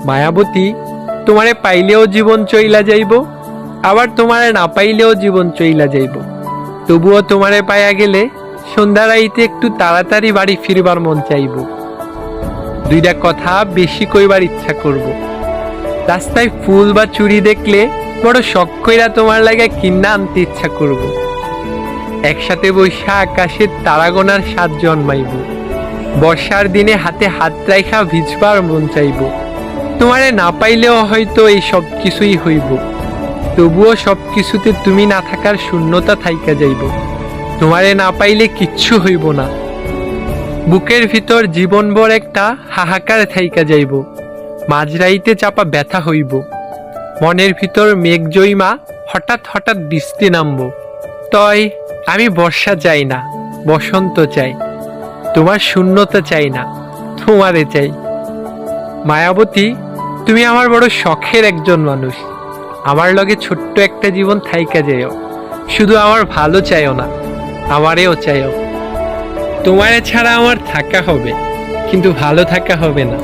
মায়াবতী, তোমারে পাইলেও জীবন চইলা যাইব, আবার তোমারে না পাইলেও জীবন চইলা যাইব। তবুও তোমারে পাইয়া গেলে সন্ধ্যা রাইতে একটু তাড়াতাড়ি বাড়ি ফিরবার মন চাইব। দুইটা কথা বেশি কইবার ইচ্ছা করব। রাস্তায় ফুল বা চুড়ি দেখলে বড় শখ কইরা তোমার লাগা কিন্না আনতে ইচ্ছা করব। একসাথে বৈশা আকাশের তারা গোনার স্বাদ জন্মাইব। বর্ষার দিনে হাতে হাত রাইখা ভিজবার মন চাইব। তোমারে না পাইলেও হয়তো এই সব কিছুই হইব, তবুও সব কিছুতে তুমি না থাকার শূন্যতা থাইকা যাইব। তোমারে না পাইলে কিচ্ছু হইব না, বুকের ভিতর জীবনভর একটা হাহাকার থাইকা যাইব। মাঝরাইতে চাপা ব্যথা হইব, মনের ভিতর মেঘ জইমা হঠাৎ হঠাৎ বৃষ্টি নামব। তয় আমি বর্ষা চাই না, বসন্ত চাই। তোমার শূন্যতা চাই না, তোমারে চাই। মায়াবতী, তুমি আমার বড় শখের একজন মানুষ। আমার লগে ছোট্ট একটা জীবন থাইকা যাইও। শুধু আমার ভালো চাইও না, আমারেও চাইও। তোমারে ছাড়া আমার থাকা হবে, কিন্তু ভালো থাকা হবে না।